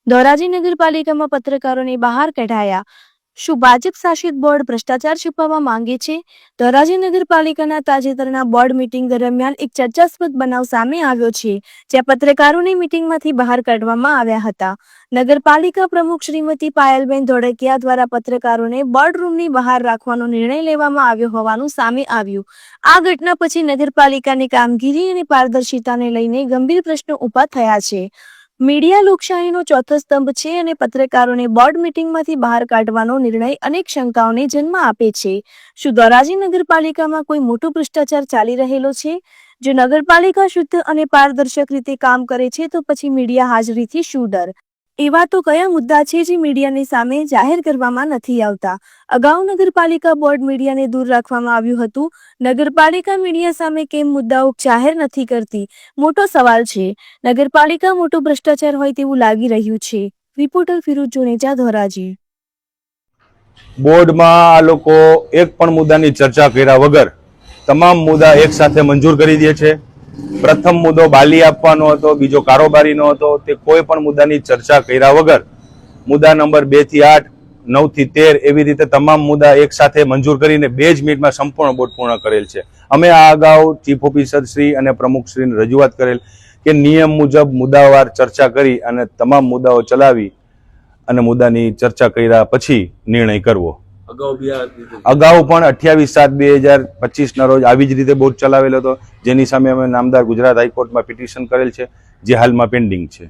ધોરાજી નગરપાલિકામાં પત્રકારોને બહાર કઢાયા. શું ભાજપ શાસિત બોર્ડ ભ્રષ્ટાચાર છુપાવવા માંગે છે? ધોરાજી નગરપાલિકાના તાજેતરના બોર્ડ મીટિંગ દરમિયાન એક ચર્ચાસ્પદ બનાવ સામે આવ્યો છે, જ્યાં પત્રકારોને મીટિંગમાંથી બહાર કાઢવામાં આવ્યા હતા. નગરપાલિકા પ્રમુખ શ્રીમતી પાયલબેન ધોળકિયા દ્વારા પત્રકારોને બોર્ડ રૂમની બહાર રાખવાનો નિર્ણય લેવામાં આવ્યો હોવાનું સામે આવ્યું. આ ઘટના પછી નગરપાલિકાની કામગીરી અને પારદર્શિતાને લઈને ગંભીર પ્રશ્નો ઊભા થયા છે. મીડિયા લોકશાહીનો ચોથો સ્તંભ છે અને પત્રકારોને બોર્ડ મીટિંગમાંથી બહાર કાઢવાનો નિર્ણય અનેક શંકાઓને જન્મ આપે છે. શું ધોરાજી નગરપાલિકામાં કોઈ મોટો ભ્રષ્ટાચાર ચાલી રહેલો છે? જો નગરપાલિકા શુદ્ધ અને પારદર્શક રીતે કામ કરે છે તો પછી મીડિયા હાજરીથી શું ડર? એવા તો કયા મુદ્દા છે જે મીડિયાની સામે જાહેર કરવામાં નથી આવતા? અગાઉ નગરપાલિકા બોર્ડ મીડિયાને દૂર રાખવામાં આવ્યું હતું. નગરપાલિકા મીડિયા સામે કેમ મુદ્દાઓ જાહેર નથી કરતી? મોટો સવાલ છે. નગરપાલિકા મોટો ભ્રષ્ટાચાર હોય તેવું લાગી રહ્યું છે. રિપોર્ટર ફિરોઝ જોનેજા, ધોરાજી. બોર્ડમાં આ લોકો એક પણ મુદ્દાની ચર્ચા કર્યા વગર તમામ મુદ્દા એક સાથે મંજૂર કરી દે છે. પ્રથમ મુદ્દો બાલી આપવાનો હતો, બીજો કારોબારીનો હતો. તે કોઈ પણ મુદ્દાની ચર્ચા કર્યા વગર મુદ્દા નંબર 2 થી 8, 9 થી 13 એવી રીતે તમામ મુદ્દા એક સાથે મંજૂર કરીને 2 જ મિનિટમાં સંપૂર્ણ બોર્ડ પૂર્ણ કરેલ છે. અમે આ અગાઉ ચીફ ઓફિસર શ્રી અને પ્રમુખ શ્રીને રજૂઆત કરેલ કે નિયમ મુજબ મુદ્દાવાર ચર્ચા કરી અને તમામ મુદ્દાઓ ચલાવી અને મુદ્દાની ચર્ચા કર્યા પછી નિર્ણય કરવો. અગાઉ પણ 28/7/2025 ના રોજ આવી જ રીતે બોર્ડ ચલાવેલો હતો, જેની સામે અમે નામદાર ગુજરાત હાઈકોર્ટમાં પિટિશન કરેલ છે, જે હાલમાં પેન્ડિંગ છે.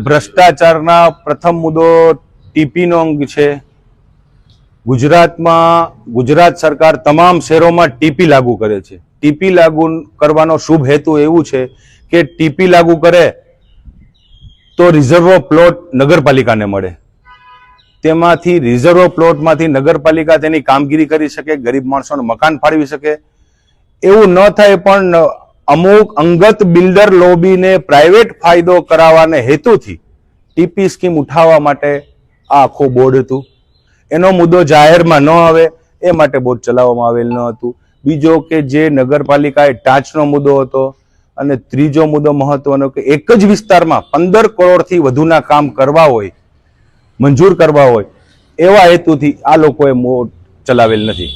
ભ્રષ્ટાચારના પ્રથમ મુદ્દો ટીપીનો અંગ છે. ગુજરાતમાં ગુજરાત સરકાર તમામ શહેરોમાં ટીપી લાગુ કરે છે. ટીપી લાગુ કરવાનો શુભ હેતુ એવું છે કે ટીપી લાગુ કરે તો રિઝર્વ પ્લોટ નગરપાલિકાને મળે. તેમાંથી રિઝર્વ પ્લોટમાંથી નગરપાલિકા તેની કામગીરી કરી શકે, ગરીબ માણસોને મકાન ફાળવી શકે. એવું ન થાય પણ અમુક અંગત બિલ્ડર લોબીને પ્રાઇવેટ ફાયદો કરાવવાને હેતુથી ટીપી સ્કીમ ઉઠાવવા માટે આ આખું બોર્ડ હતું. એનો મુદ્દો જાહેરમાં ન આવે એ માટે બોર્ડ ચલાવવામાં આવેલ ન હતું. બીજો કે જે નગરપાલિકાએ ટાંચનો મુદ્દો હતો. અને ત્રીજો મુદ્દો મહત્વનો કે એક જ વિસ્તારમાં 15 કરોડથી વધુના કામ કરવા હોય, મંજૂર કરવા હોય, એવા હેતુથી આ લોકોએ બોર્ડ ચલાવેલ નથી.